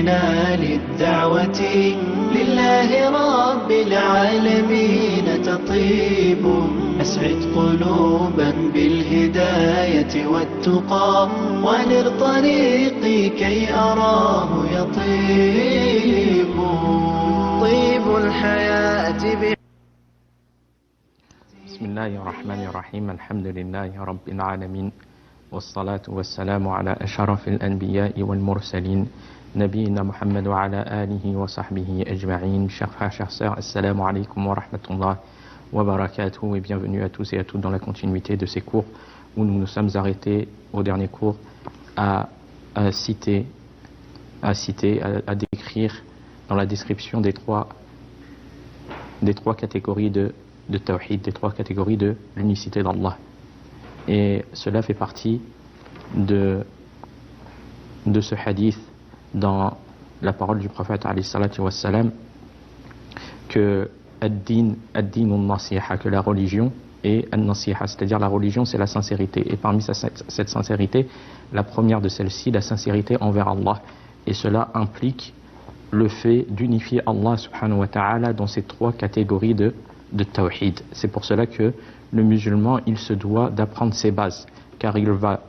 جئنا للدعوة لله رب العالمين تطيب. أسعد قلوبا بالهداية والتقى، ونر طريقي كي أراه يطيب. طيب الحياة بسم الله الرحمن الرحيم. الحمد لله رب العالمين، والصلاة والسلام على أشرف الأنبياء والمرسلين نبينا محمد وعلى آله وصحبه أجمعين. Chers frères, chers sœurs, assalamu alaikum wa rahmatullah wa barakatuh, et bienvenue à tous et à toutes dans la continuité de ces cours où nous nous sommes arrêtés au dernier cours à décrire dans la description des trois catégories de tawhid, des trois catégories de l'unicité d'Allah. Et cela fait partie de ce hadith dans la parole du prophète alayhi salatu wassalam, que ad-din al-nasiha, que la religion est al-nasiha, c'est-à-dire la religion c'est la sincérité, et parmi cette sincérité, la première de celle-ci, la sincérité envers Allah, et cela implique le fait d'unifier Allah subhanahu wa ta'ala dans ces trois catégories de tawhid. C'est pour cela que le musulman, il se doit d'apprendre ses bases, car il va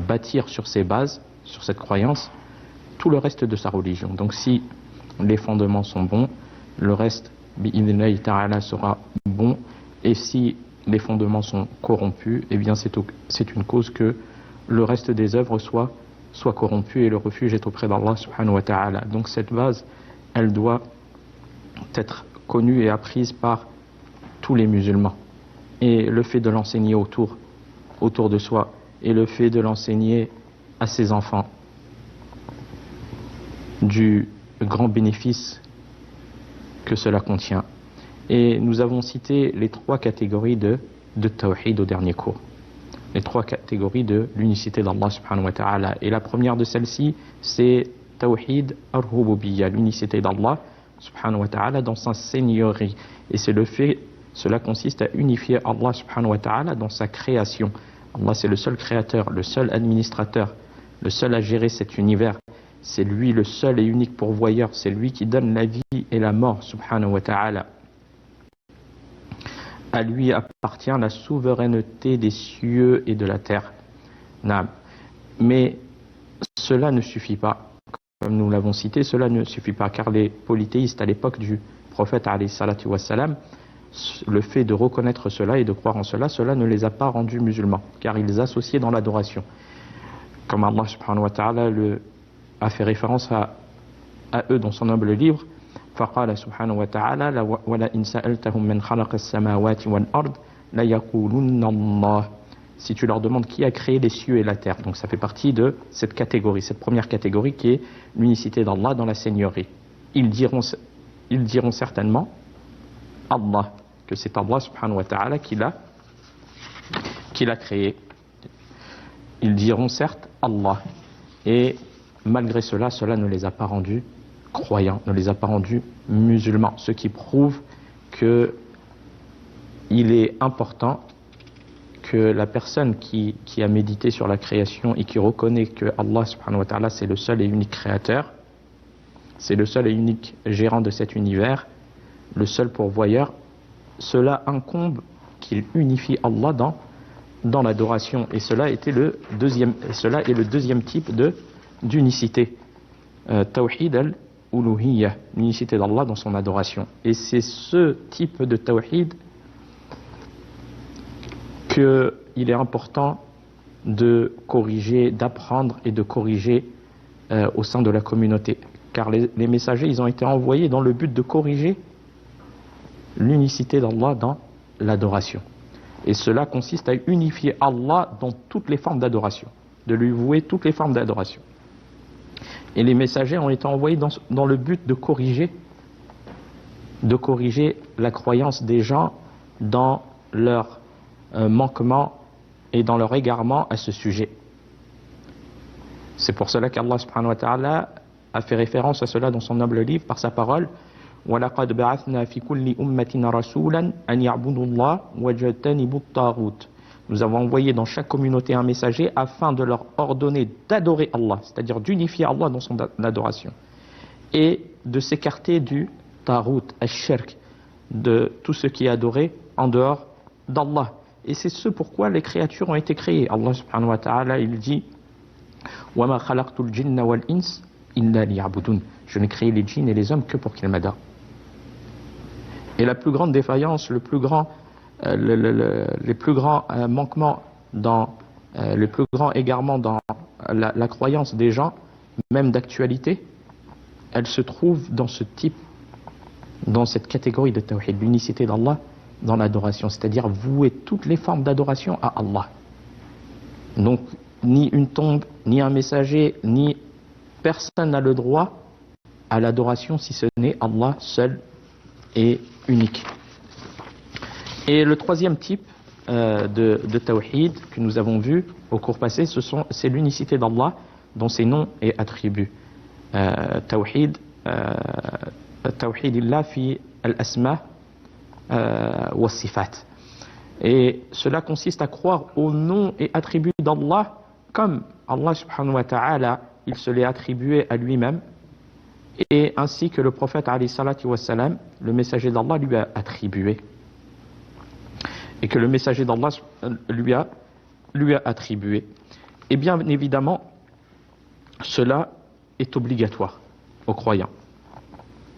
bâtir sur ses bases, sur cette croyance, tout le reste de sa religion. Donc si les fondements sont bons, le reste, bi'idhnillahi ta'ala, sera bon, et si les fondements sont corrompus, eh bien c'est une cause que le reste des œuvres soit corrompu, et le refuge est auprès d'Allah subhanahu wa ta'ala. Donc cette base, elle doit être connue et apprise par tous les musulmans. Et le fait de l'enseigner autour de soi, et le fait de l'enseigner à ses enfants, du grand bénéfice que cela contient. Et nous avons cité les trois catégories de tawhid au dernier cours, les trois catégories de l'unicité d'Allah subhanahu wa ta'ala. Et la première de celles-ci, c'est tawhid ar-rububiyyah, l'unicité d'Allah subhanahu wa ta'ala dans sa seigneurie. Et cela consiste à unifier Allah subhanahu wa ta'ala dans sa création. Allah, c'est le seul créateur, le seul administrateur, le seul à gérer cet univers. C'est lui le seul et unique pourvoyeur, c'est lui qui donne la vie et la mort subhanahu wa ta'ala. À lui appartient la souveraineté des cieux et de la terre. Mais cela ne suffit pas. Comme nous l'avons cité, cela ne suffit pas, car les polythéistes à l'époque du prophète alayhi salatu wassalam, le fait de reconnaître cela et de croire en cela, cela ne les a pas rendus musulmans, car ils associaient dans l'adoration. Comme Allah subhanahu wa ta'ala a fait référence à eux dans son humble livre, فَقَالَ سُبْحَانَهُ وَتَعَالَى وَلَئِنْ سَأَلْتَهُمْ مَنْ خَلَقَ السَّمَاوَاتِ وَالْأَرْضِ لَيَقُولُنَّ اللَّهُ. Si tu leur demandes qui a créé les cieux et la terre, donc ça fait partie de cette catégorie, cette première catégorie qui est l'unicité d'Allah dans la seigneurie. Ils diront certainement Allah, que c'est Allah subhanahu wa ta'ala qui l'a créé. Ils diront certes Allah, et malgré cela ne les a pas rendus croyants, ne les a pas rendus musulmans, ce qui prouve que il est important que la personne qui a médité sur la création et qui reconnaît que Allah subhanahu wa ta'ala c'est le seul et unique créateur, c'est le seul et unique gérant de cet univers, le seul pourvoyeur, cela incombe qu'il unifie Allah dans l'adoration, et cela est le deuxième type d'unicité, tawhid al-uluhiyyah, l'unicité d'Allah dans son adoration. Et c'est ce type de tawhid qu'il est important de corriger, d'apprendre et de corriger au sein de la communauté, car les messagers, ils ont été envoyés dans le but de corriger l'unicité d'Allah dans l'adoration. Et cela consiste à unifier Allah dans toutes les formes d'adoration, de lui vouer toutes les formes d'adoration. Et les messagers ont été envoyés dans le but de corriger la croyance des gens dans leur manquement et dans leur égarement à ce sujet. C'est pour cela qu'Allah subhanahu wa ta'ala a fait référence à cela dans son noble livre par sa parole, وَلَقَدْ بَعَثْنَا فِي كُلِّ أُمَّةٍ رَسُولًا أَنْ يَعْبُدُوا اللَّهَ وَاجْتَنِبُوا الطَّاغُوتَ. Nous avons envoyé dans chaque communauté un messager afin de leur ordonner d'adorer Allah, c'est-à-dire d'unifier Allah dans son adoration, et de s'écarter du tarout, al-shirk, de tout ce qui est adoré en dehors d'Allah. Et c'est ce pourquoi les créatures ont été créées. Allah subhanahu wa ta'ala, il dit وَمَا خَلَقْتُ الْجِنَّ وَالْإِنسِ إِلَّا لِيَعْبُدُونَ. Je n'ai créé les djinns et les hommes que pour qu'ils m'adorent. Et la plus grande défaillance, les plus grands manquements, les plus grands égarements dans la croyance des gens, même d'actualité, elle se trouve dans cette catégorie de tawhid, l'unicité d'Allah dans l'adoration, c'est-à-dire vouer toutes les formes d'adoration à Allah. Donc, ni une tombe, ni un messager, ni personne n'a le droit à l'adoration si ce n'est Allah seul et unique. Et le troisième type de tawhid que nous avons vu au cours passé, c'est l'unicité d'Allah dans ses noms et attributs. Tawhid illah fi al-asma wa sifat. Et cela consiste à croire aux noms et attributs d'Allah comme Allah subhanahu wa ta'ala, il se l'est attribué à lui-même, et ainsi que le prophète alayhi salatu wa salam, le messager d'Allah, lui a attribué. Et que le messager d'Allah lui a attribué. Et bien évidemment, cela est obligatoire aux croyants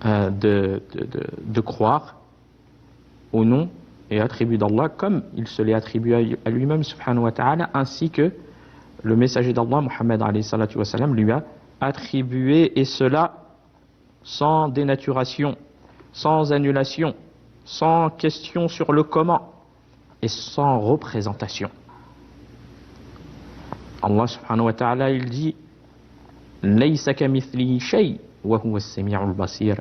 de croire au nom et attributs d'Allah comme il se l'est attribué à lui-même subhanahu wa ta'ala, ainsi que le messager d'Allah, Muhammad alayhi salatu wa salam, lui a attribué, et cela sans dénaturation, sans annulation, sans question sur le comment et sans représentation. Allah subhanahu wa ta'ala, il dit Laysa kamithlihi shay wa huwa as-sami'ul basir.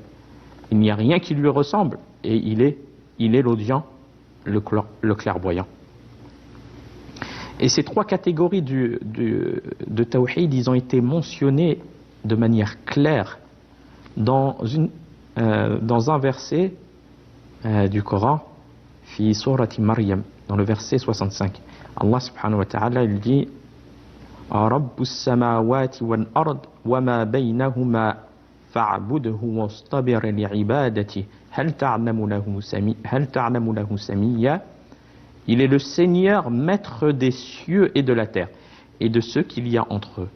Il n'y a rien qui lui ressemble et il est l'audient, le clairvoyant. Et ces trois catégories de tawhid, ils ont été mentionnés de manière claire dans un verset du Coran, fi surati Maryam, dans le verset 65. Allah subhanahu wa ta'ala, il dit Rabbus samawati wal ard wa ma baynahuma fa'budhu wastabir li'ibadati hal ta'lamu lahu samiyya. Il est le Seigneur, maître des cieux et de la terre, et de ceux qu'il y a entre eux.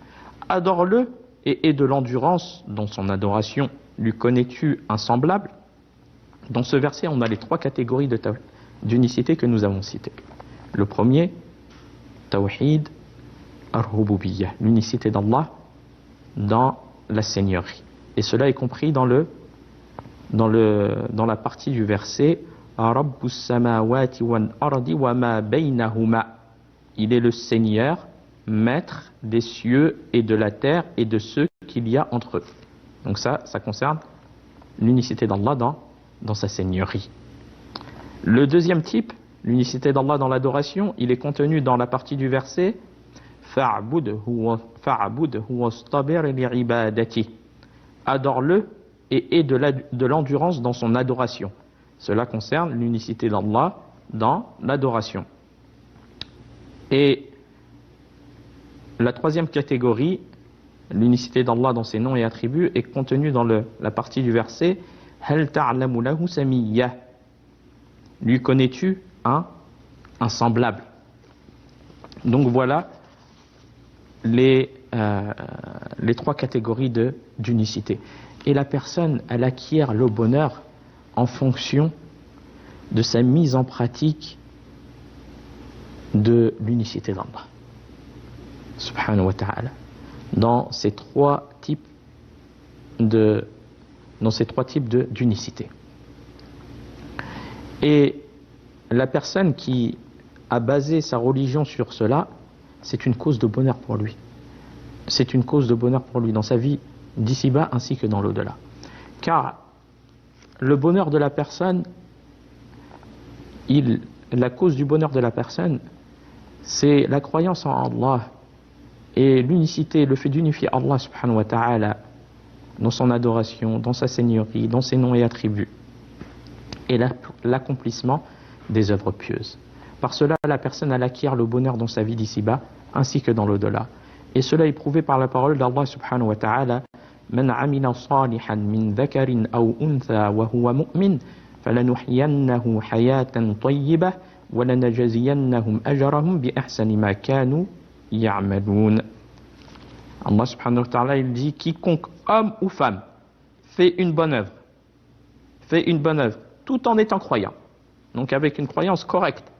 Adore-le et aie de l'endurance dans son adoration. Lui connais-tu un semblable? Dans ce verset, on a les trois catégories d'unicité que nous avons citées. Le premier, Tawhid ar-Rububiyyah, l'unicité d'Allah dans la Seigneurie. Et cela est compris dans la partie du verset Rabbus samawati wal ardi wa ma baynahuma. Il est le Seigneur, maître des cieux et de la terre et de ceux qu'il y a entre eux. Donc ça concerne l'unicité d'Allah dans sa Seigneurie. Le deuxième type, l'unicité d'Allah dans l'adoration, il est contenu dans la partie du verset Fa'budhu wastabir li'ibadati. Adore-le et aie de l'endurance dans son adoration. Cela concerne l'unicité d'Allah dans l'adoration. Et la troisième catégorie, l'unicité d'Allah dans ses noms et attributs, est contenue dans la partie du verset Hal ta'lamu lahu samiyya. Lui connais-tu un semblable? Donc voilà les trois catégories d'unicité. Et la personne, elle acquiert le bonheur en fonction de sa mise en pratique de l'unicité d'Allah subhanahu wa ta'ala dans ces trois types d'unicité. Et la personne qui a basé sa religion sur cela, c'est une cause de bonheur pour lui. C'est une cause de bonheur pour lui dans sa vie d'ici-bas ainsi que dans l'au-delà. Car le bonheur de la personne, la cause du bonheur de la personne, c'est la croyance en Allah et l'unicité, le fait d'unifier Allah subhanahu wa ta'ala dans son adoration, dans sa seigneurie, dans ses noms et attributs, et l'accomplissement des œuvres pieuses. Par cela, la personne elle acquiert le bonheur dans sa vie d'ici-bas, ainsi que dans l'au-delà. Et cela est prouvé par la parole d'Allah subhanahu wa ta'ala. من عمل صالحا من ذكر أو أنثى وهو مؤمن فلنحيينه حياة طيبة ولنجزينهم أجرهم بأحسن ما كانوا يعملون. Allah subhanahu wa ta'ala il dit quiconque homme ou femme fait une bonne œuvre, tout en étant croyant, donc avec une croyance correcte,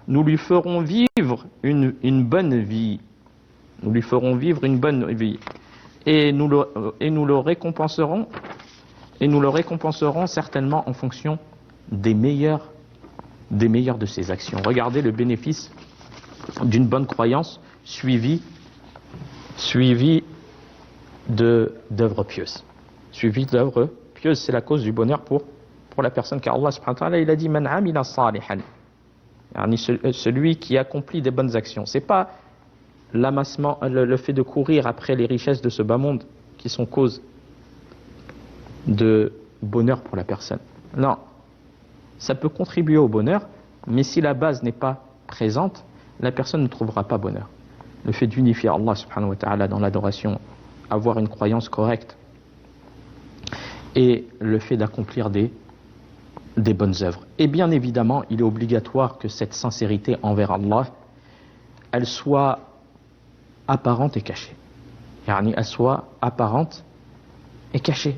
nous lui ferons vivre une bonne vie, et nous le récompenserons certainement en fonction des meilleurs de ses actions. Regardez le bénéfice d'une bonne croyance suivie d'œuvres pieuses. C'est la cause du bonheur pour la personne, car Allah subhanahu wa ta'ala il a dit man amila salihan, celui qui accomplit des bonnes actions. C'est pas l'amassement, le fait de courir après les richesses de ce bas monde qui sont cause de bonheur pour la personne. Non, ça peut contribuer au bonheur, mais si la base n'est pas présente, la personne ne trouvera pas bonheur. Le fait d'unifier Allah subhanahu wa ta'ala dans l'adoration, avoir une croyance correcte, et le fait d'accomplir des bonnes œuvres. Et bien évidemment, il est obligatoire que cette sincérité envers Allah, elle soit apparente et cachée. Elle soit apparente et cachée.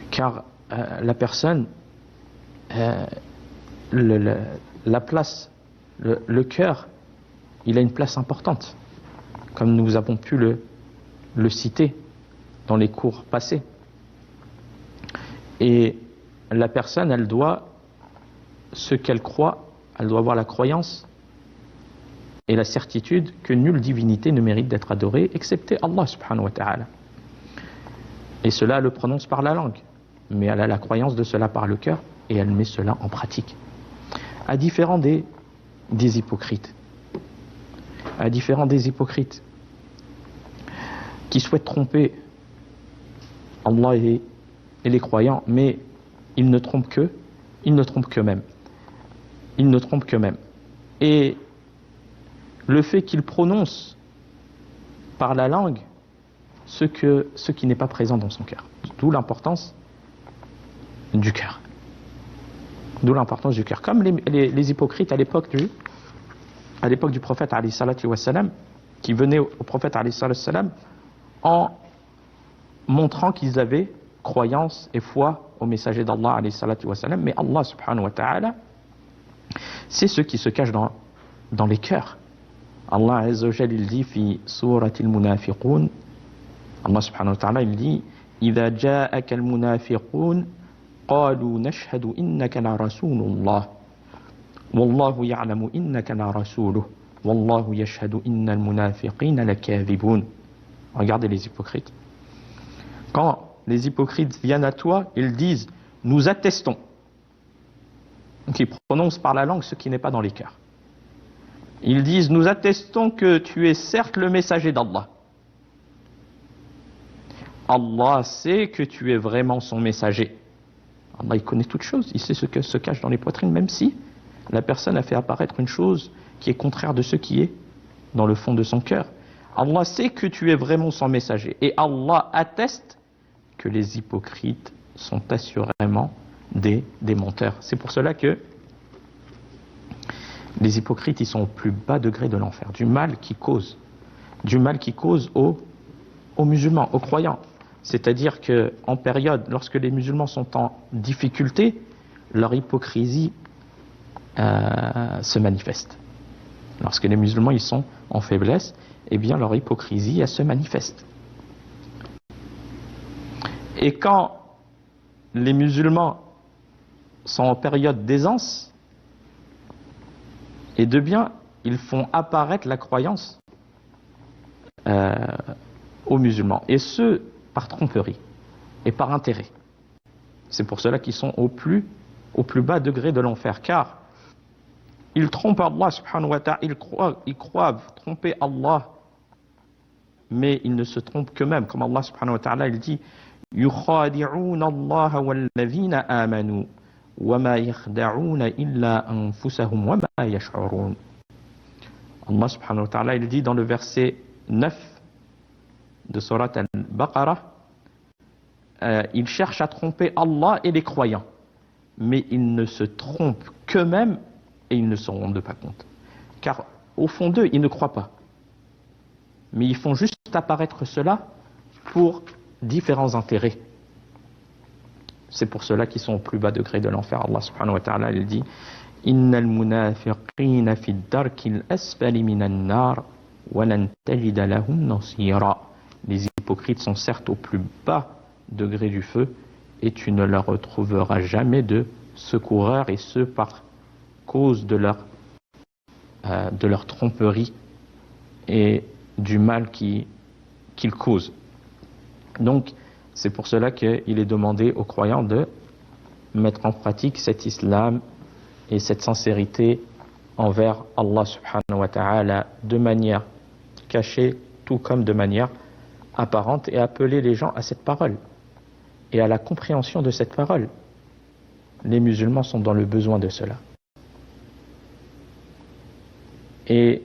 Car la personne, la place, le cœur, il a une place importante, comme nous avons pu le citer dans les cours passés. Et la personne, elle doit, ce qu'elle croit, elle doit avoir la croyance et la certitude que nulle divinité ne mérite d'être adorée excepté Allah subhanahu wa ta'ala. Et cela elle le prononce par la langue, mais elle a la croyance de cela par le cœur et elle met cela en pratique. À différent des hypocrites. Qui souhaitent tromper Allah et les croyants, mais ils ne trompent qu'eux-mêmes. Et le fait qu'ils prononcent par la langue ce qui n'est pas présent dans son cœur. D'où l'importance du cœur. Comme les hypocrites à l'époque du prophète alayhi salatu wassalam, qui venaient au prophète alayhi salatu wassalam en montrant qu'ils avaient croyance et foi au messager d'Allah alayhi salatu wassalam, mais Allah subhanahu wa ta'ala, c'est ce qui se cache dans les cœurs. Allah azza wa jalla il dit fi surati al-munafiqun, Allah subhanahu wa ta'ala il dit idha ja'aka al-munafiqun qalu nashhadu innaka la rasulullah wallahu ya'lamu innaka la rasuluhu wallahu yashhadu innal munafiqina lakadhibun. Regardez les hypocrites. Quand les hypocrites viennent à toi, ils disent nous attestons. Donc ils prononcent par la langue ce qui n'est pas dans les cœurs. Ils disent nous attestons que tu es certes le messager d'Allah. Allah sait que tu es vraiment son messager. Allah il connaît toutes choses, il sait ce que se cache dans les poitrines, même si la personne a fait apparaître une chose qui est contraire de ce qui est dans le fond de son cœur. Allah sait que tu es vraiment son messager. Et Allah atteste que les hypocrites sont assurément des menteurs. C'est pour cela que les hypocrites, ils sont au plus bas degré de l'enfer. Du mal qui cause aux musulmans, aux croyants. C'est-à-dire qu'en période, lorsque les musulmans sont en difficulté, leur hypocrisie se manifeste. Lorsque les musulmans ils sont en faiblesse, eh bien leur hypocrisie elle se manifeste. Et quand les musulmans sont en période d'aisance et de bien, ils font apparaître la croyance aux musulmans. Et ce, par tromperie et par intérêt. C'est pour cela qu'ils sont au plus bas degré de l'enfer. Car ils trompent Allah subhanahu wa ta'ala, ils croient tromper Allah, mais ils ne se trompent qu'eux-mêmes. Comme Allah subhanahu wa ta'ala, il dit يُخَادِعُونَ اللَّهَ وَالَّذِينَ آمَنُوا وَمَا يَخْدَعُونَ إِلَّا أَنفُسَهُمْ وَمَا يَشْعُرُونَ. Allah subhanahu wa ta'ala, il dit dans le verset 9 de Surat al-Baqarah, ils cherchent à tromper Allah et les croyants, mais ils ne se trompent qu'eux-mêmes et ils ne s'en rendent pas compte. Car au fond d'eux, ils ne croient pas. Mais ils font juste apparaître cela pour différents intérêts. C'est pour cela qu'ils sont au plus bas degré de l'enfer. Allah subhanahu wa ta'ala, il dit Innal munafiqina fi darkil asfali minan nar wa lan tajida lahum nasira. Les hypocrites sont certes au plus bas degré du feu et tu ne leur retrouveras jamais de secoureurs, et ce par cause de leur tromperie et du mal qu'ils causent. Donc, c'est pour cela qu'il est demandé aux croyants de mettre en pratique cet islam et cette sincérité envers Allah subhanahu wa ta'ala de manière cachée, tout comme de manière apparente, et appeler les gens à cette parole et à la compréhension de cette parole. Les musulmans sont dans le besoin de cela. Et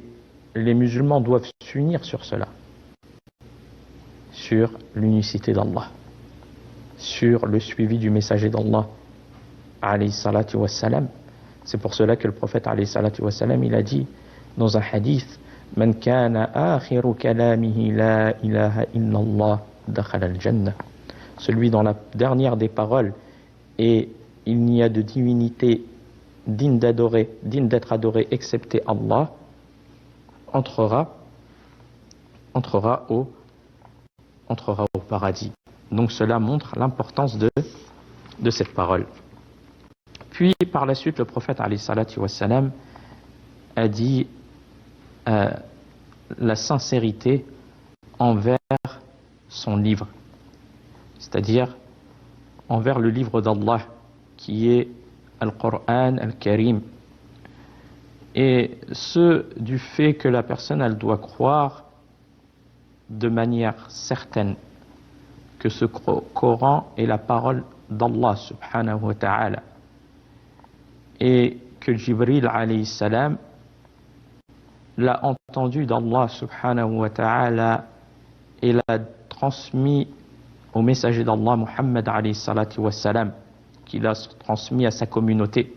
les musulmans doivent s'unir sur cela, sur l'unicité d'Allah, sur le suivi du messager d'Allah, alayhi salatu wassalam. C'est pour cela que le prophète, alayhi salatu wassalam, il a dit dans un hadith, Man kana akhiru kalamihi la ilaha illallah dakhala al-jannah. Celui dont la dernière des paroles est il n'y a de divinité digne d'être adorée excepté Allah, entrera au paradis. Donc cela montre l'importance de cette parole. Puis par la suite, le prophète alayhi salatu wassalam a dit la sincérité envers son livre, c'est-à-dire envers le livre d'Allah qui est Al-Qur'an Al-Karim, et ce du fait que la personne elle doit croire de manière certaine que ce Coran est la parole d'Allah subhanahu wa ta'ala, et que Jibril alayhi salam l'a entendu d'Allah subhanahu wa ta'ala et l'a transmis au messager d'Allah Muhammad alayhi salatu wa salam, qu'il a transmis à sa communauté.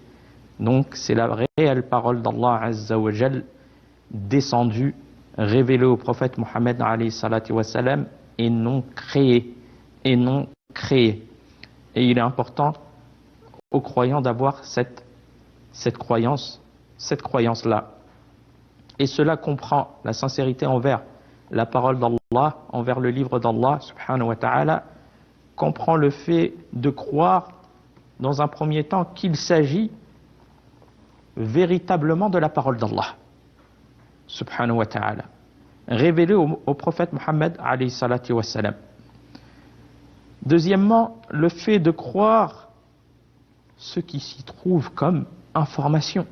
Donc c'est la réelle parole d'Allah azza wa jal descendue, révélée au prophète Muhammad alayhi salatu wa salam, et non créée. Et il est important aux croyants d'avoir cette croyance-là. Et cela comprend la sincérité envers la parole d'Allah, envers le livre d'Allah subhanahu wa ta'ala, comprend le fait de croire dans un premier temps qu'il s'agit véritablement de la parole d'Allah subhanahu wa ta'ala, révélée au prophète Muhammad alayhi salatu wa salam. Deuxièmement, le fait de croire ce qui s'y trouve comme information,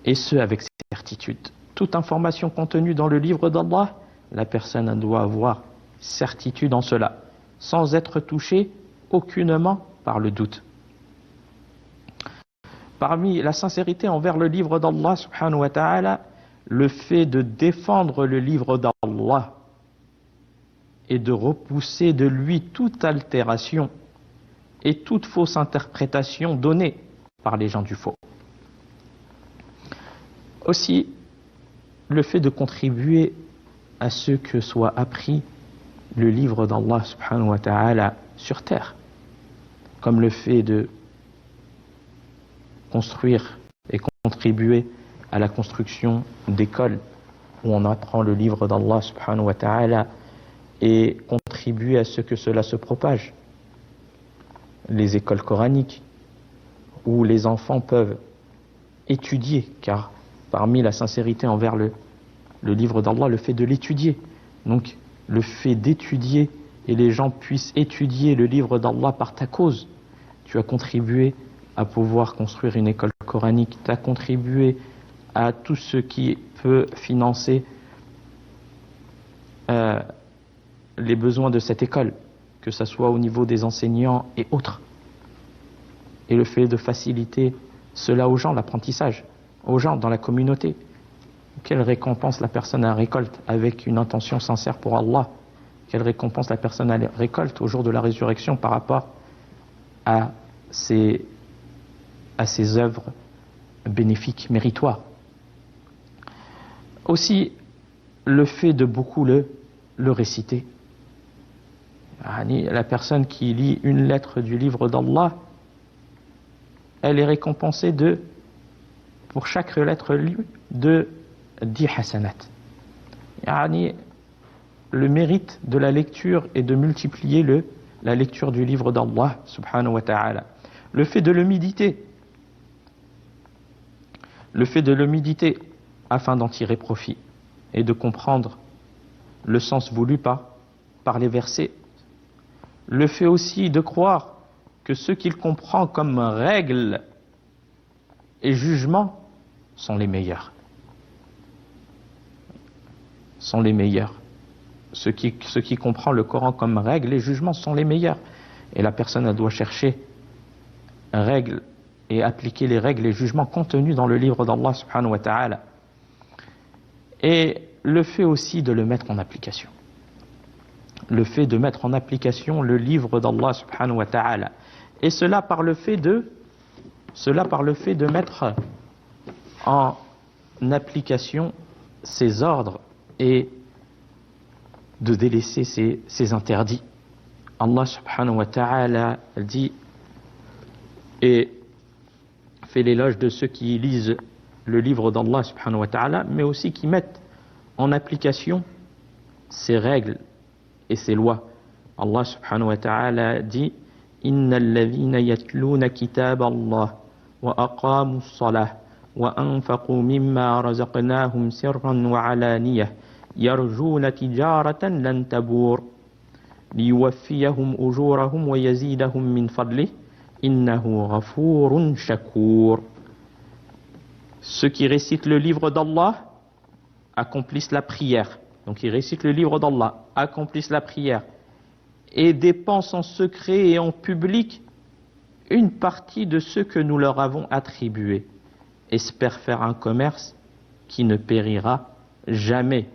et ce avec certitude. Toute information contenue dans le livre d'Allah, la personne doit avoir certitude en cela, sans être touchée aucunement par le doute. Parmi la sincérité envers le livre d'Allah subhanahu wa ta'ala, le fait de défendre le livre d'Allah et de repousser de lui toute altération et toute fausse interprétation donnée par les gens du faux. Aussi, le fait de contribuer à ce que soit appris le livre d'Allah subhanahu wa ta'ala sur terre, comme le fait de construire et contribuer à la construction d'écoles où on apprend le livre d'Allah subhanahu wa ta'ala, et contribuer à ce que cela se propage. Les écoles coraniques où les enfants peuvent étudier, car parmi la sincérité envers le livre d'Allah, le fait de l'étudier. Donc le fait d'étudier, et les gens puissent étudier le livre d'Allah par ta cause. Tu as contribué à pouvoir construire une école coranique, tu as contribué à tout ce qui peut financer les besoins de cette école, que ce soit au niveau des enseignants et autres. et le fait de faciliter cela aux gens, l'apprentissage, aux gens dans la communauté. Quelle récompense la personne récolte avec une intention sincère pour Allah? Quelle récompense la personne récolte au jour de la résurrection par rapport à ses œuvres bénéfiques, méritoires. Aussi, le fait de beaucoup le réciter. La personne qui lit une lettre du livre d'Allah, elle est récompensée pour chaque lettre lue, de 10 hasanat. Le mérite de la lecture est de multiplier la lecture du livre d'Allah subhanahu wa ta'ala. Le fait de le méditer afin d'en tirer profit et de comprendre le sens voulu par les versets. Le fait aussi de croire que ce qu'il comprend comme règles et jugements sont les meilleurs. Ce qui comprend le Coran comme règles et jugements sont les meilleurs. Et la personne, elle doit chercher règles et appliquer les règles et jugements contenus dans le livre d'Allah subhanahu wa ta'ala. Et le fait aussi de le mettre en application. Le fait de mettre en application le livre d'Allah subhanahu wa ta'ala. Et cela par le fait de mettre en application ses ordres et de délaisser ses interdits. Allah subhanahu wa ta'ala dit et fait l'éloge de ceux qui lisent le livre d'Allah subhanahu wa ta'ala, mais aussi qui mettent en application ses règles et ses lois. Allah subhanahu wa ta'ala dit Innal ladhina yatluna kitab Allah wa aqamu as-salah wa anfaqu mimma razaqnahum sirran wa alaniyah yarjuna tijaratan lan tabur liyuwaffiyahum ujurahum wa yazidahum min fadlih innahu ghafurun shakur. Ceux qui récitent le livre d'Allah accomplissent la prière. Donc ils récitent le livre d'Allah, accomplissent la prière et dépensent en secret et en public une partie de ce que nous leur avons attribué. Espèrent faire un commerce qui ne périra jamais.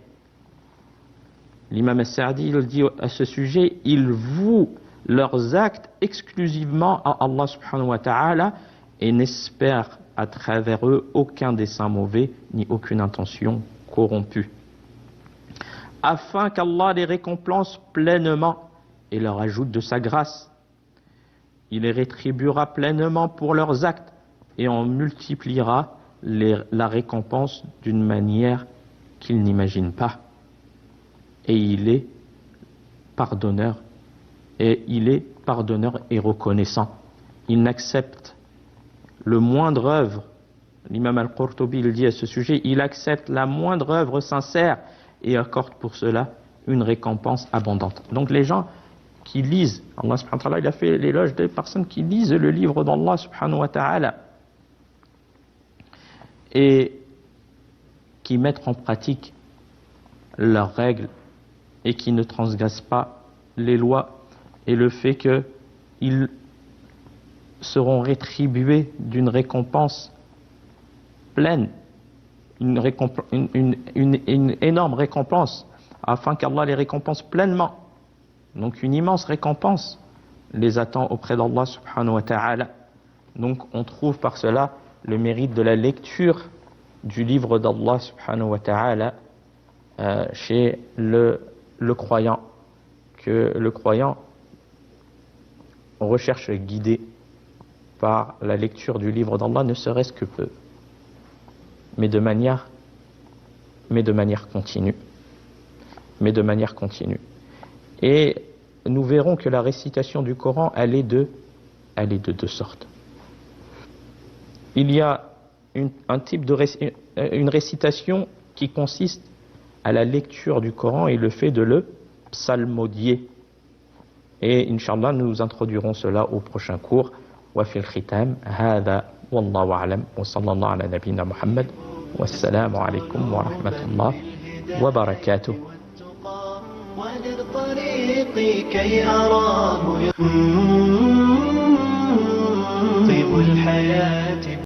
L'imam As-Sa'di il dit à ce sujet, ils vouent leurs actes exclusivement à Allah subhanahu wa ta'ala et n'espèrent à travers eux aucun dessein mauvais ni aucune intention corrompue. Afin qu'Allah les récompense pleinement et leur ajoute de sa grâce. Il les rétribuera pleinement pour leurs actes et en multipliera la récompense d'une manière qu'ils n'imaginent pas. Et il est pardonneur et reconnaissant. Il n'accepte le moindre œuvre. L'imam Al-Qurtubi il dit à ce sujet, il accepte la moindre œuvre sincère et accorde pour cela une récompense abondante. Donc les gens qui lisent, Allah subhanahu wa ta'ala, il a fait l'éloge des personnes qui lisent le livre d'Allah subhanahu wa ta'ala et qui mettent en pratique leurs règles et qui ne transgressent pas les lois et le fait qu'ils seront rétribués d'une récompense pleine, une énorme récompense, afin qu'Allah les récompense pleinement. Donc une immense récompense les attend auprès d'Allah subhanahu wa ta'ala. Donc on trouve par cela le mérite de la lecture du livre d'Allah subhanahu wa ta'ala chez le croyant, que le croyant recherche à guider par la lecture du livre d'Allah, ne serait-ce que peu, mais de manière continue. Et nous verrons que la récitation du Coran, elle est de deux sortes. Il y a un type une récitation qui consiste à la lecture du Coran et le fait de le psalmodier. Et Inch'Allah, nous introduirons cela au prochain cours. Wa fil khitam, hada wallahu a'lam, wa sallallahu ala nabiyyina Muhammad, wassalamu alaykum wa rahmatullah wa barakatuh. وللطريق كي أراه الحياة